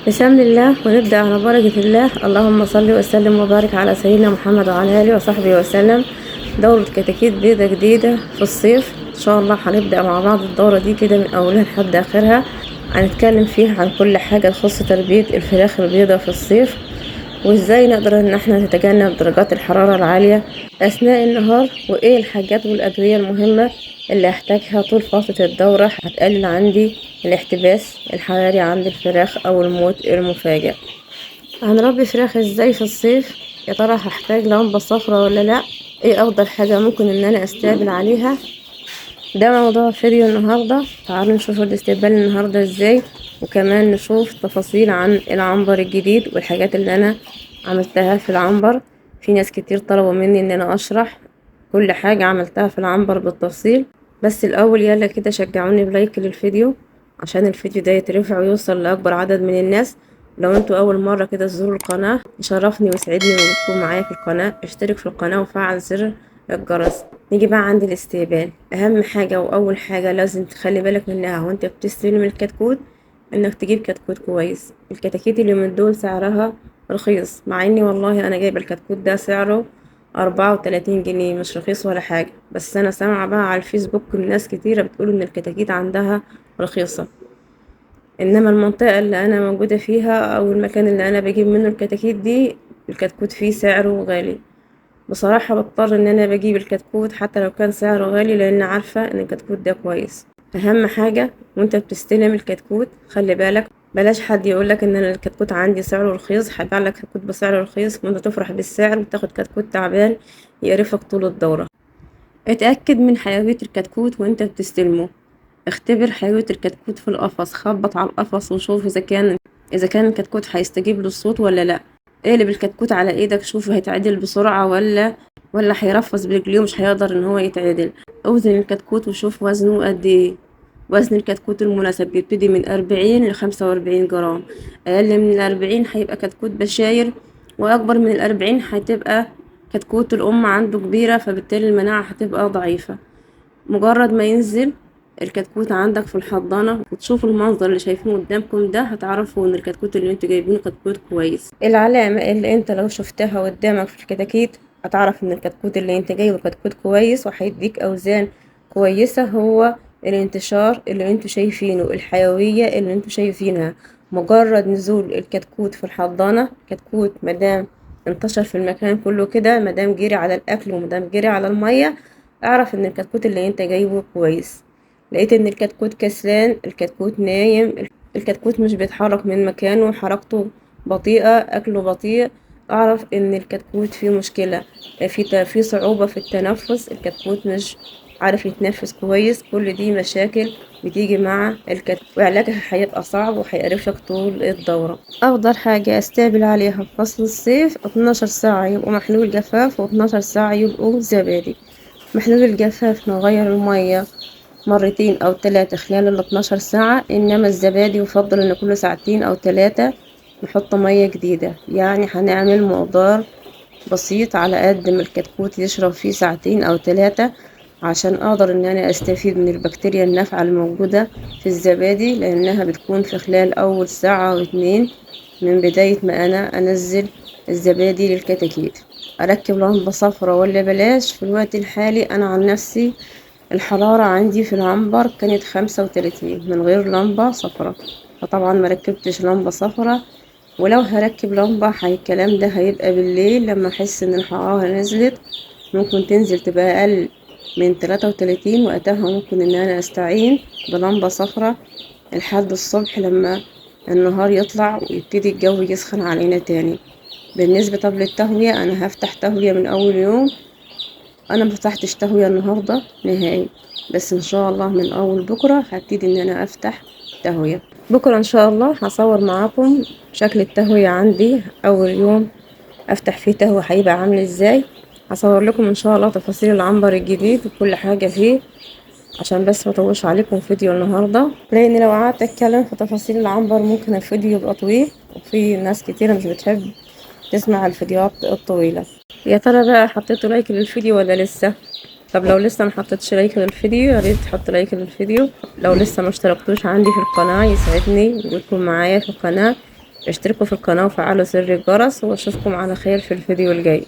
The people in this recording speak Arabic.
بسم الله ونبدأ على بركة الله. اللهم صل وسلم وبارك على سيدنا محمد وعلى آله وصحبه وسلم. دورة كتاكيت بيضة جديدة في الصيف إن شاء الله. هنبدأ مع بعض الدورة دي كده من أولها لحد آخرها. هنتكلم فيها عن كل حاجة تخص تربية الفراخ البيضة في الصيف، وإزاي نقدر إن احنا نتجنب درجات الحرارة العالية أثناء النهار، وإيه الحاجات والأدوية المهمة اللي أحتاجها طول فترة الدورة هتقلل عندي الاحتباس الحراري عند الفراخ أو الموت المفاجئ. هنربي فراخ ازاي في الصيف؟ يا ترى هحتاج لمبة صفرا ولا لأ؟ ايه أفضل حاجة ممكن إن أنا أستقبل عليها؟ ده موضوع فيديو النهاردة. تعالوا نشوف الاستقبال النهاردة ازاي، وكمان نشوف تفاصيل عن العنبر الجديد والحاجات اللي أنا عملتها في العنبر. في ناس كتير طلبوا مني إن أنا أشرح كل حاجة عملتها في العنبر بالتفصيل، بس الأول يلا كده شجعوني بلايك للفيديو عشان الفيديو ده يترفع ويوصل لأكبر عدد من الناس. لو انتوا أول مرة كده تزوروا القناة يشرفني ويسعدني وجودكم معايا في القناة. اشترك في القناة وفعل زر الجرس. نيجي بقى عند الاستقبال. أهم حاجة وأول حاجة لازم تخلي بالك منها وانت بتستلم الكتكوت، انك تجيب كتكوت كويس. الكتاكيت اللي من دول سعرها رخيص، مع اني والله انا جايبه الكتكوت ده سعره 34 جنيه، مش رخيص ولا حاجة، بس أنا سامعة بقى على الفيسبوك من ناس كتيرة بتقول إن الكتاكيت عندها رخيصة. إنما المنطقة اللي أنا موجودة فيها أو المكان اللي أنا بجيب منه الكتاكيت دي، الكتكوت فيه سعره غالي. بصراحة بضطر إن أنا بجيب الكتكوت حتى لو كان سعره غالي، لأن عارفة إن الكتكوت ده كويس. أهم حاجة وأنت بتستلم الكتكوت خلي بالك، بلاش حد يقولك إن أنا الكتكوت عندي سعره رخيص، هيبيع لك كتكوت بسعر رخيص وأنت تفرح بالسعر وتاخد كتكوت تعبان يقرفك طول الدورة. اتأكد من حيوية الكتكوت وانت بتستلمه. اختبر حيوية الكتكوت في القفص، خبط على القفص وشوف اذا كان الكتكوت هيستجيب للصوت ولا لا. اقلب الكتكوت على ايدك، شوف هيتعدل بسرعة ولا هيرفس برجليه مش هيقدر ان هو يتعدل. اوزن الكتكوت وشوف وزنه قد ايه. وزن الكتكوت المناسب بيبتدي من 40 ل45 جرام. اقل من 40 هيبقى كتكوت بشاير، واكبر من 40 هتبقى كتكوت الأم عنده كبيرة، فبالتالي المناعة هتبقى ضعيفة. مجرد ما ينزل الكتكوت عندك في الحضانة وتشوفوا المنظر اللي شايفينه قدامكم ده، هتعرفوا ان الكتكوت اللي انتوا جايبينه كتكوت كويس. العلامة اللي انت لو شفتها قدامك في الكتاكيت هتعرف ان الكتكوت اللي انت جايبه كتكوت كويس وهيديك اوزان كويسة، هو الانتشار اللي انتوا شايفينه، الحيوية اللي انتوا شايفينها. مجرد نزول الكتكوت في الحضانة، كتكوت مدام انتشر في المكان كله كده، مدام جري على الاكل ومدام جري على المية، اعرف ان الكتكوت اللي انت جايبه كويس. لقيت ان الكتكوت كسلان، الكتكوت نايم، الكتكوت مش بيتحرك من مكانه، حركته بطيئة، اكله بطيء، اعرف ان الكتكوت فيه مشكلة، في صعوبة في التنفس، الكتكوت مش عارف يتنفس كويس. كل دي مشاكل بتيجي مع الكتكوت وعلاجها هيبقى صعب وهيقرفك طول الدورة. افضل حاجة استقبل عليها في فصل الصيف 12 ساعة يبقوا محلول جفاف و12 ساعة يبقوا زبادي. محلول الجفاف نغير المية مرتين أو 3 خلال ال12 ساعة، إنما الزبادي يفضل إن كل ساعتين أو 3 نحط مية جديدة. يعني هنعمل مقدار بسيط على قد ما الكتكوت يشرب فيه ساعتين أو 3، عشان أقدر إن أنا أستفيد من البكتيريا النافعة الموجودة في الزبادي، لأنها بتكون في خلال أول ساعة أو 2 من بداية ما أنا أنزل الزبادي للكتاكيت. أركب لمبة صفرا ولا بلاش؟ في الوقت الحالي أنا عن نفسي الحرارة عندي في العنبر كانت 35 من غير لمبة صفرا، فطبعا مركبتش لمبة صفرا. ولو هركب لمبة الكلام ده هيبقى بالليل لما أحس إن الحرارة نزلت، ممكن تنزل تبقى أقل من 33، وقتها ممكن إن أنا أستعين بلمبة صفرا لحد الصبح لما النهار يطلع ويبتدي الجو يسخن علينا تاني. بالنسبة طب للتهوية، أنا هفتح تهوية من أول يوم. أنا مفتحتش تهوية النهاردة نهائي، بس إن شاء الله من أول بكرة هبتدي إن أنا أفتح تهوية. بكرة إن شاء الله هصور معاكم شكل التهوية عندي أول يوم أفتح فيه تهوية هيبقى عامل إزاي. هصور لكم إن شاء الله تفاصيل العنبر الجديد وكل حاجة فيه، عشان بس مطولش عليكم فيديو النهاردة، لأن لو قعدت أتكلم في تفاصيل العنبر ممكن الفيديو يبقى طويل، وفي ناس كتيرة مش بتحب تسمع الفيديوهات الطويلة. يا ترى بقى حطيتوا لايك للفيديو ولا لسه؟ طب لو لسه ما حطيتش لايك للفيديو، يا ريت تحط لايك للفيديو. لو لسه ما اشتركتوش عندي في القناة، يسعدني وجودكم معايا في القناة. اشتركوا في القناة وفعلوا زر الجرس، واشوفكم على خير في الفيديو الجاي.